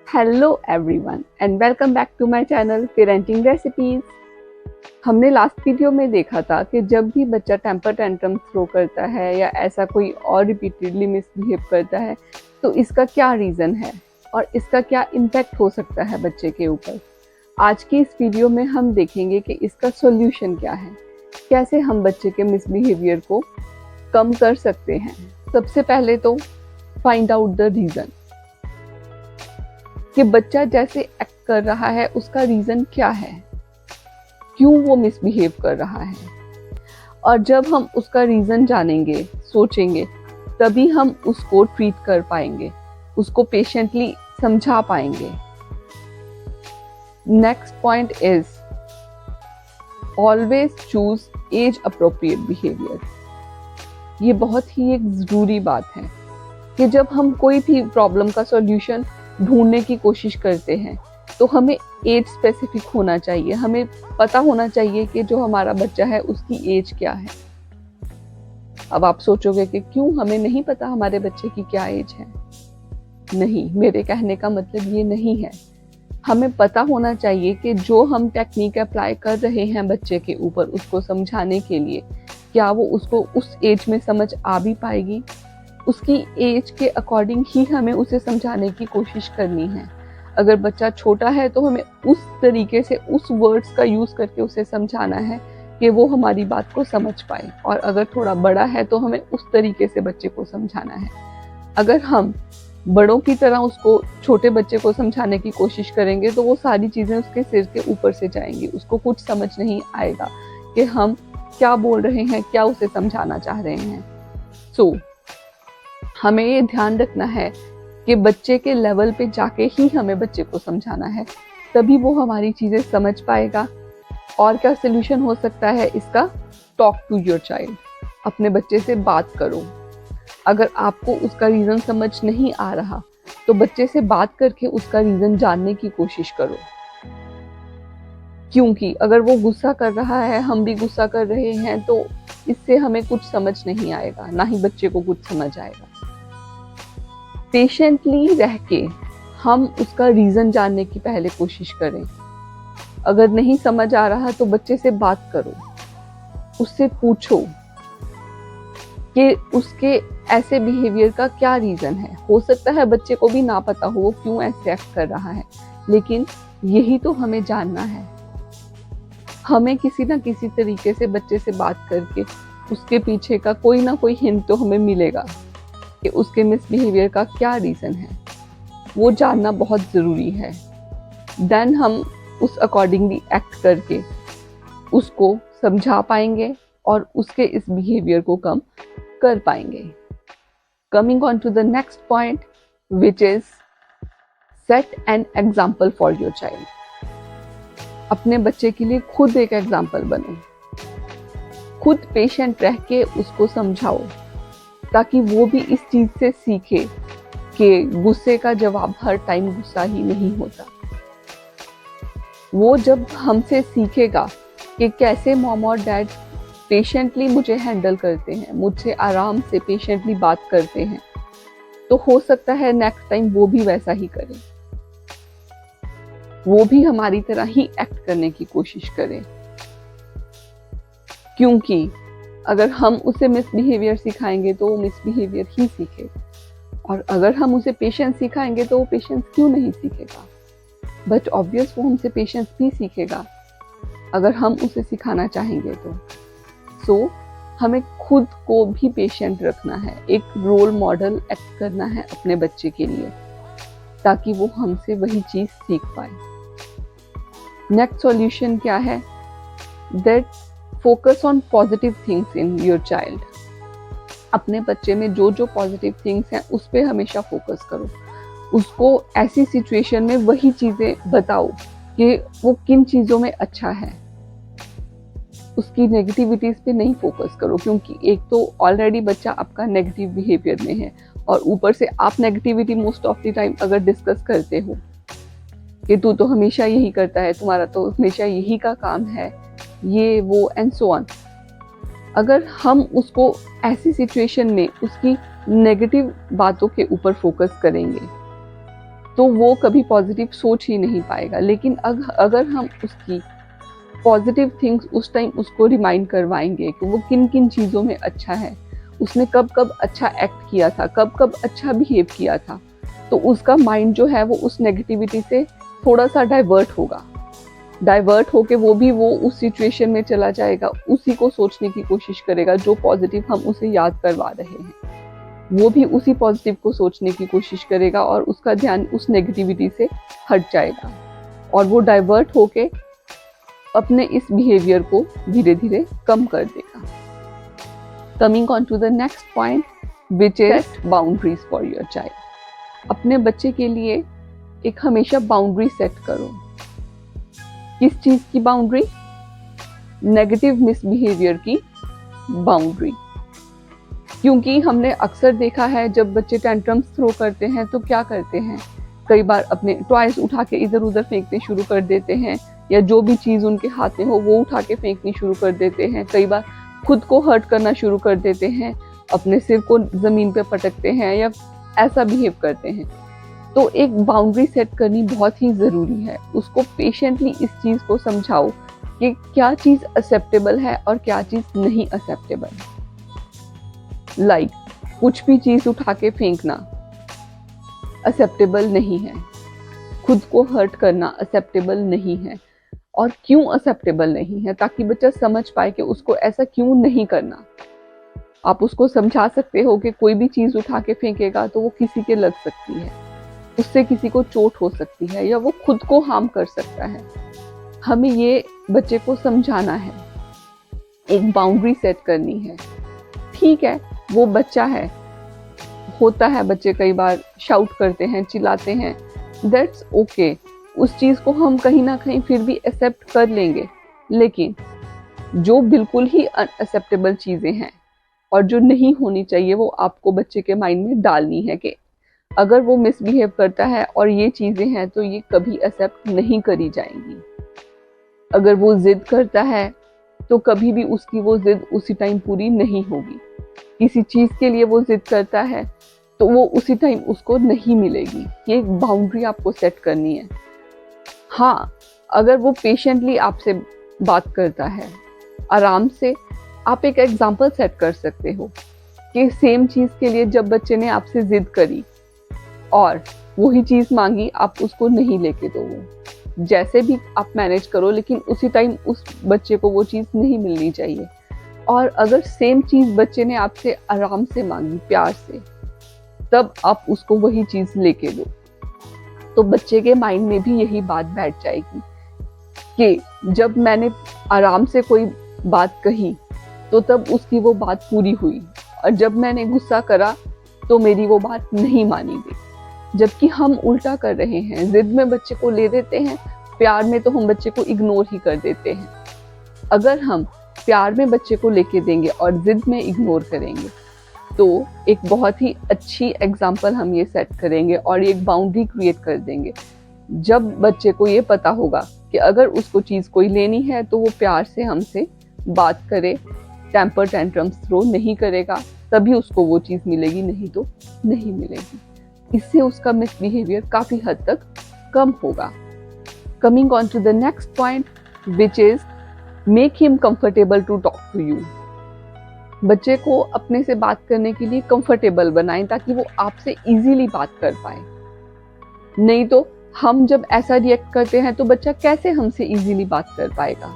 Hello everyone and welcome back to my channel parenting recipes. हमने last video में देखा था कि जब भी बच्चा टेम्पर टेंट्रम थ्रो करता है या ऐसा कोई और रिपीटेडली मिसबिहेव करता है तो इसका क्या रीज़न है और इसका क्या इम्पैक्ट हो सकता है बच्चे के ऊपर। आज की इस वीडियो में हम देखेंगे कि इसका सॉल्यूशन क्या है, कैसे हम बच्चे के मिसबिहेवियर को कम कर सकते हैं। सबसे पहले तो फाइंड आउट द रीज़न कि बच्चा जैसे एक्ट कर रहा है उसका रीज़न क्या है, क्यों वो मिसबिहेव कर रहा है। और जब हम उसका रीज़न जानेंगे, सोचेंगे, तभी हम उसको ट्रीट कर पाएंगे, उसको पेशेंटली समझा पाएंगे। Next point is always choose age appropriate behaviour. ये बहुत ही एक ज़रूरी बात है कि जब हम कोई भी प्रॉब्लम का सॉल्यूशन ढूंढने की कोशिश करते हैं तो हमें एज स्पेसिफिक होना चाहिए। हमें पता होना चाहिए कि जो हमारा बच्चा है उसकी एज क्या है। अब आप सोचोगे कि क्यों, हमें नहीं पता हमारे बच्चे की क्या एज है। नहीं, मेरे कहने का मतलब ये नहीं है। हमें पता होना चाहिए कि जो हम टेक्निक अप्लाई कर रहे हैं बच्चे के ऊपर उसको समझाने के लिए, क्या वो उसको उस एज में समझ आ भी पाएगी। उसकी एज के अकॉर्डिंग ही हमें उसे समझाने की कोशिश करनी है। अगर बच्चा छोटा है तो हमें उस तरीके से, उस वर्ड्स का यूज़ करके उसे समझाना है कि वो हमारी बात को समझ पाए। और अगर थोड़ा बड़ा है तो हमें उस तरीके से बच्चे को समझाना है। अगर हम बड़ों की तरह उसको, छोटे बच्चे को समझाने की कोशिश करेंगे तो वो सारी चीज़ें उसके सिर के ऊपर से जाएंगी। उसको कुछ समझ नहीं आएगा कि हम क्या बोल रहे हैं, क्या उसे समझाना चाह रहे हैं। सो हमें ये ध्यान रखना है कि बच्चे के लेवल पे जाके ही हमें बच्चे को समझाना है, तभी वो हमारी चीज़ें समझ पाएगा। और क्या सलूशन हो सकता है इसका? Talk to your child. अपने बच्चे से बात करो। अगर आपको उसका रीज़न समझ नहीं आ रहा तो बच्चे से बात करके उसका रीज़न जानने की कोशिश करो। क्योंकि अगर वो गुस्सा कर रहा है, हम भी गुस्सा कर रहे हैं, तो इससे हमें कुछ समझ नहीं आएगा, ना ही बच्चे को कुछ समझ आएगा। पेशेंटली रह के हम उसका रीज़न जानने की पहले कोशिश करें। अगर नहीं समझ आ रहा तो बच्चे से बात करो, उससे पूछो कि उसके ऐसे बिहेवियर का क्या रीज़न है। हो सकता है बच्चे को भी ना पता हो वो क्यों ऐसे एक्ट कर रहा है, लेकिन यही तो हमें जानना है। हमें किसी ना किसी तरीके से बच्चे से बात करके उसके पीछे का कोई ना कोई हिंट तो हमें मिलेगा कि उसके मिसबिहेवियर का क्या रीज़न है। वो जानना बहुत ज़रूरी है। देन हम उस अकॉर्डिंगली एक्ट करके उसको समझा पाएंगे और उसके इस बिहेवियर को कम कर पाएंगे। Coming on to the next point which is set an example for your child. अपने बच्चे के लिए खुद एक एग्जाम्पल बनो, खुद पेशेंट रह के उसको समझाओ, ताकि वो भी इस चीज़ से सीखे कि गुस्से का जवाब हर टाइम गुस्सा ही नहीं होता। वो जब हमसे सीखेगा कि कैसे मॉम और डैड पेशेंटली मुझे हैंडल करते हैं, मुझसे आराम से पेशेंटली बात करते हैं, तो हो सकता है नेक्स्ट टाइम वो भी वैसा ही करे, वो भी हमारी तरह ही एक्ट करने की कोशिश करे। क्योंकि अगर हम उसे मिसबिहेवियर सिखाएंगे तो वो मिसबिहेवियर ही सीखेगा, और अगर हम उसे पेशेंस सिखाएंगे तो वो पेशेंस क्यों नहीं सीखेगा। बट ऑब्वियस वो हमसे पेशेंस भी सीखेगा अगर हम उसे सिखाना चाहेंगे तो। सो हमें खुद को भी पेशेंट रखना है, एक रोल मॉडल एक्ट करना है अपने बच्चे के लिए, ताकि वो हमसे वही चीज़ सीख पाए। नेक्स्ट सॉल्यूशन क्या है? That focus on positive things in your child. अपने बच्चे में जो जो पॉजिटिव थिंग्स हैं उस पर हमेशा फोकस करो। उसको ऐसी सिचुएशन में वही चीज़ें बताओ कि वो किन चीज़ों में अच्छा है। उसकी नेगेटिविटीज़ पे नहीं फोकस करो, क्योंकि एक तो ऑलरेडी बच्चा आपका नेगेटिव बिहेवियर में है और ऊपर से आप negativity most of the time अगर डिस्कस करते हो कि तू तो हमेशा यही करता है, तुम्हारा तो हमेशा यही का काम है, ये वो एंड सो ऑन। अगर हम उसको ऐसी सिचुएशन में उसकी नेगेटिव बातों के ऊपर फोकस करेंगे तो वो कभी पॉजिटिव सोच ही नहीं पाएगा। लेकिन अगर हम उसकी पॉजिटिव थिंग्स उस टाइम उसको रिमाइंड करवाएंगे कि वो किन किन चीज़ों में अच्छा है, उसने कब कब अच्छा एक्ट किया था, कब कब अच्छा बिहेव किया था, तो उसका माइंड जो है वो उस नेगेटिविटी से थोड़ा सा डाइवर्ट होके वो उस सिचुएशन में चला जाएगा, उसी को सोचने की कोशिश करेगा जो पॉजिटिव हम उसे याद करवा रहे हैं। वो भी उसी पॉजिटिव को सोचने की कोशिश करेगा और उसका ध्यान उस नेगेटिविटी से हट जाएगा और वो डाइवर्ट होके अपने इस बिहेवियर को धीरे धीरे कम कर देगा। Coming on to the next point which is boundaries for your child. अपने बच्चे के लिए एक हमेशा बाउंड्री सेट करो। किस चीज की बाउंड्री? नेगेटिव मिसबिहेवियर की बाउंड्री। क्योंकि हमने अक्सर देखा है जब बच्चे टेंट्रम्स थ्रो करते हैं तो क्या करते हैं, कई बार अपने टॉयज उठा के इधर उधर फेंकने शुरू कर देते हैं, या जो भी चीज उनके हाथ में हो वो उठा के फेंकनी शुरू कर देते हैं। कई बार खुद को हर्ट करना शुरू कर देते हैं, अपने सिर को जमीन पे पटकते हैं या ऐसा बिहेव करते हैं। तो एक बाउंड्री सेट करनी बहुत ही जरूरी है। उसको पेशेंटली इस चीज को समझाओ कि क्या चीज एक्सेप्टेबल है और क्या चीज नहीं एक्सेप्टेबल है। लाइक कुछ भी चीज उठा के फेंकना एक्सेप्टेबल नहीं है, खुद को हर्ट करना एक्सेप्टेबल नहीं है। और क्यों एक्सेप्टेबल नहीं है, ताकि बच्चा समझ पाए कि उसको ऐसा क्यों नहीं करना। आप उसको समझा सकते हो कि कोई भी चीज उठा के फेंकेगा तो वो किसी के लग सकती है, उससे किसी को चोट हो सकती है या वो खुद को हार्म कर सकता है। हमें ये बच्चे को समझाना है, एक बाउंड्री सेट करनी है। ठीक है, वो बच्चा है, होता है बच्चे कई बार शाउट करते हैं, चिल्लाते हैं, दैट्स ओके। उस चीज को हम कहीं ना कहीं फिर भी एक्सेप्ट कर लेंगे। लेकिन जो बिल्कुल ही अनएक्सेप्टेबल चीजें हैं और जो नहीं होनी चाहिए वो आपको बच्चे के माइंड में डालनी है कि अगर वो मिसबिहेव करता है और ये चीजें हैं तो ये कभी एक्सेप्ट नहीं करी जाएंगी। अगर वो जिद करता है तो कभी भी उसकी वो जिद उसी टाइम पूरी नहीं होगी। किसी चीज के लिए वो जिद करता है तो वो उसी टाइम उसको नहीं मिलेगी। ये एक बाउंड्री आपको सेट करनी है। हाँ, अगर वो पेशेंटली आपसे बात करता है, आराम से, आप एक एग्जाम्पल सेट कर सकते हो कि सेम चीज के लिए जब बच्चे ने आपसे जिद करी और वही चीज मांगी, आप उसको नहीं लेके दो। वो जैसे भी आप मैनेज करो, लेकिन उसी टाइम उस बच्चे को वो चीज नहीं मिलनी चाहिए। और अगर सेम चीज बच्चे ने आपसे आराम से मांगी, प्यार से, तब आप उसको वही चीज लेके दो। तो बच्चे के माइंड में भी यही बात बैठ जाएगी कि जब मैंने आराम से कोई बात कही तो तब उसकी वो बात पूरी हुई, और जब मैंने गुस्सा करा तो मेरी वो बात नहीं मानी गई। जबकि हम उल्टा कर रहे हैं, जिद में बच्चे को ले देते हैं, प्यार में तो हम बच्चे को इग्नोर ही कर देते हैं। अगर हम प्यार में बच्चे को लेके देंगे और जिद में इग्नोर करेंगे तो एक बहुत ही अच्छी एग्जाम्पल हम ये सेट करेंगे और एक बाउंड्री क्रिएट कर देंगे। जब बच्चे को ये पता होगा कि अगर उसको चीज़ कोई लेनी है तो वो प्यार से हमसे बात करे, टेम्पर टेंट्रम्स थ्रो नहीं करेगा, तभी उसको वो चीज़ मिलेगी, नहीं तो नहीं मिलेगी। इससे उसका मिसबिहेवियर काफ़ी हद तक कम होगा। Coming on to the next point which is make him comfortable to talk to you. बच्चे को अपने से बात करने के लिए कंफर्टेबल बनाएं ताकि वो आपसे इजीली बात कर पाए। नहीं तो हम जब ऐसा रिएक्ट करते हैं तो बच्चा कैसे हमसे इजीली बात कर पाएगा।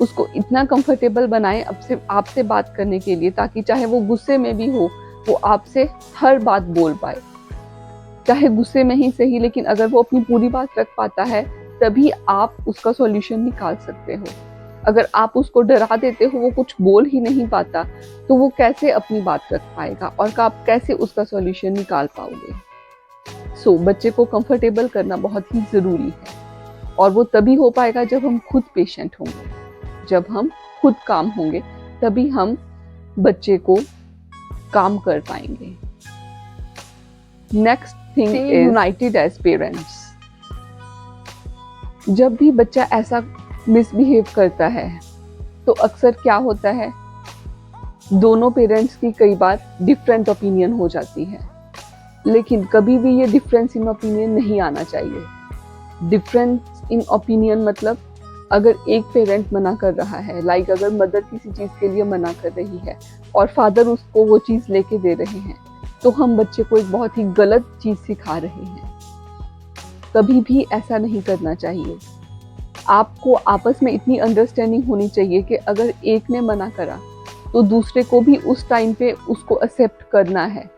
उसको इतना कंफर्टेबल बनाएं आपसे बात करने के लिए, ताकि चाहे वो गुस्से में भी हो, वो आपसे हर बात बोल पाए। चाहे गुस्से में ही सही, लेकिन अगर वो अपनी पूरी बात रख पाता है तभी आप उसका सॉल्यूशन निकाल सकते हो। अगर आप उसको डरा देते हो, वो कुछ बोल ही नहीं पाता, तो वो कैसे अपनी बात रख पाएगा और आप कैसे उसका सॉल्यूशन निकाल पाओगे। सो बच्चे को कंफर्टेबल करना बहुत ही ज़रूरी है, और वो तभी हो पाएगा जब हम खुद पेशेंट होंगे, जब हम खुद काम होंगे, तभी हम बच्चे को काम कर पाएंगे। Next thing is united as parents. जब भी बच्चा ऐसा मिसबिहेव करता है तो अक्सर क्या होता है, दोनों पेरेंट्स की कई बार डिफरेंट ओपिनियन हो जाती है। लेकिन कभी भी ये डिफरेंस इन ओपिनियन नहीं आना चाहिए। डिफरेंस इन ओपिनियन मतलब अगर एक पेरेंट मना कर रहा है, लाइक अगर मदर किसी चीज़ के लिए मना कर रही है और फादर उसको वो चीज़ लेके दे रहे हैं, तो हम बच्चे को एक बहुत ही गलत चीज़ सिखा रहे हैं। कभी भी ऐसा नहीं करना चाहिए। आपको आपस में इतनी अंडरस्टैंडिंग होनी चाहिए कि अगर एक ने मना करा तो दूसरे को भी उस टाइम पे उसको एक्सेप्ट करना है।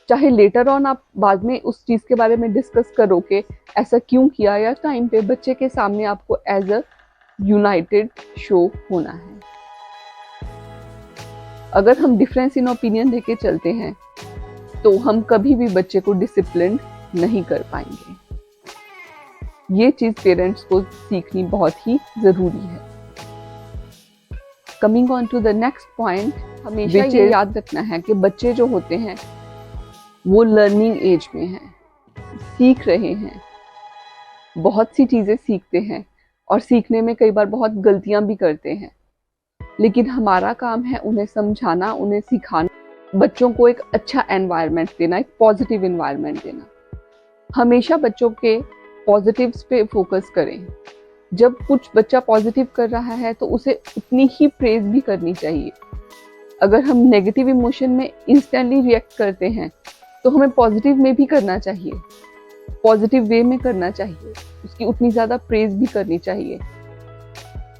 चाहे लेटर ऑन आप बाद में उस चीज़ के बारे में डिस्कस करो कि ऐसा क्यों किया, या टाइम पे बच्चे के सामने आपको एज अ यूनाइटेड शो होना है। अगर हम डिफरेंस इन ओपिनियन लेके चलते हैं तो हम कभी भी बच्चे को डिसिप्लिन नहीं कर पाएंगे। ये चीज़ पेरेंट्स को सीखनी बहुत ही ज़रूरी है। Coming on to the next point, हमेशा ये याद रखना है कि बच्चे जो होते हैं वो लर्निंग एज में हैं, सीख रहे हैं, बहुत सी चीज़ें सीखते हैं और सीखने में कई बार बहुत गलतियां भी करते हैं, लेकिन हमारा काम है उन्हें समझाना, उन्हें सिखाना, बच्चों को एक अच्छा एनवायरनमेंट देना, एक पॉजिटिव एनवायरनमेंट देना। हमेशा बच्चों के पॉजिटिव्स पे फोकस करें। जब कुछ बच्चा पॉजिटिव कर रहा है तो उसे उतनी ही प्रेज भी करनी चाहिए। अगर हम नेगेटिव इमोशन में इंस्टेंटली रिएक्ट करते हैं तो हमें पॉजिटिव में भी करना चाहिए, पॉजिटिव वे में करना चाहिए, उसकी उतनी ज़्यादा प्रेज भी करनी चाहिए,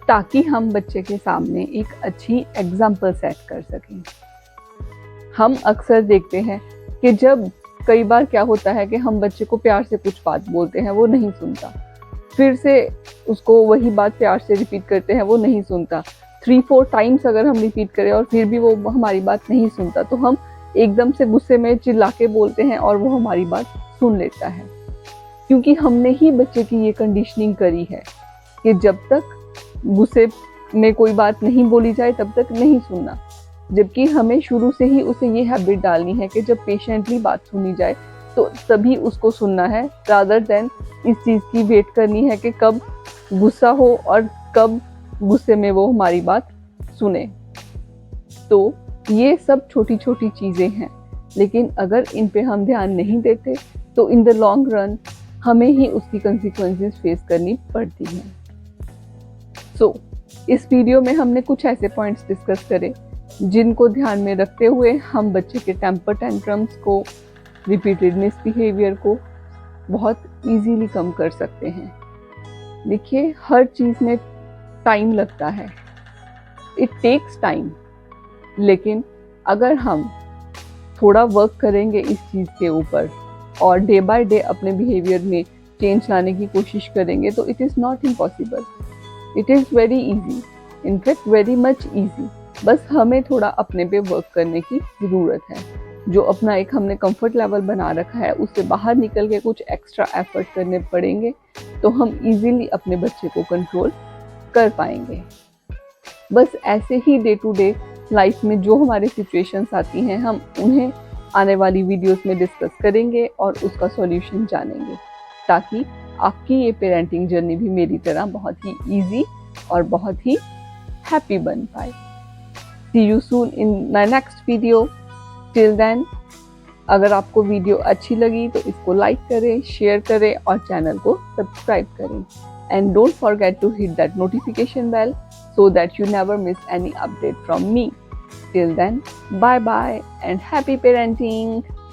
ताकि हम बच्चे के सामने एक अच्छी एग्जाम्पल सेट कर सकें। हम अक्सर देखते हैं कि जब कई बार क्या होता है कि हम बच्चे को प्यार से कुछ बात बोलते हैं, वो नहीं सुनता, फिर से उसको वही बात प्यार से रिपीट करते हैं, वो नहीं सुनता, 3-4 टाइम्स अगर हम रिपीट करें और फिर भी वो हमारी बात नहीं सुनता, तो हम एकदम से गुस्से में चिल्ला के बोलते हैं और वो हमारी बात सुन लेता है, क्योंकि हमने ही बच्चे की ये कंडीशनिंग करी है कि जब तक गुस्से में कोई बात नहीं बोली जाए तब तक नहीं सुनना। जबकि हमें शुरू से ही उसे ये हैबिट डालनी है कि जब पेशेंटली बात सुनी जाए तो तभी उसको सुनना है, रादर देन इस चीज़ की वेट करनी है कि कब गुस्सा हो और कब गुस्से में वो हमारी बात सुने। तो ये सब छोटी छोटी चीज़ें हैं, लेकिन अगर इन पे हम ध्यान नहीं देते तो इन द लॉन्ग रन हमें ही उसकी कंसिक्वेंसेस फेस करनी पड़ती हैं। सो इस वीडियो में हमने कुछ ऐसे पॉइंट्स डिस्कस करे जिनको ध्यान में रखते हुए हम बच्चे के टेम्पर टेंट्रम्स को, रिपीटेड मिसबिहेवियर को बहुत इजीली कम कर सकते हैं। देखिए, हर चीज़ में टाइम लगता है, इट टेक्स टाइम, लेकिन अगर हम थोड़ा वर्क करेंगे इस चीज़ के ऊपर और डे बाय डे अपने बिहेवियर में चेंज लाने की कोशिश करेंगे तो it is not impossible, it is very easy, in fact very much easy. बस हमें थोड़ा अपने पे वर्क करने की ज़रूरत है। जो अपना एक हमने कंफर्ट लेवल बना रखा है उससे बाहर निकल के कुछ एक्स्ट्रा एफर्ट करने पड़ेंगे तो हम इजीली अपने बच्चे को कंट्रोल कर पाएंगे। बस ऐसे ही डे टू डे लाइफ में जो हमारे सिचुएशंस आती हैं हम उन्हें आने वाली वीडियोस में डिस्कस करेंगे और उसका सॉल्यूशन जानेंगे, ताकि आपकी ये पेरेंटिंग जर्नी भी मेरी तरह बहुत ही ईजी और बहुत ही हैप्पी बन पाए। See you soon in my next video. Till then, अगर आपको वीडियो अच्छी लगी तो इसको लाइक करें, शेयर करें और चैनल को सब्सक्राइब करें। And don't forget to hit that notification bell so that you never miss any update from me. Till then, bye bye and happy parenting.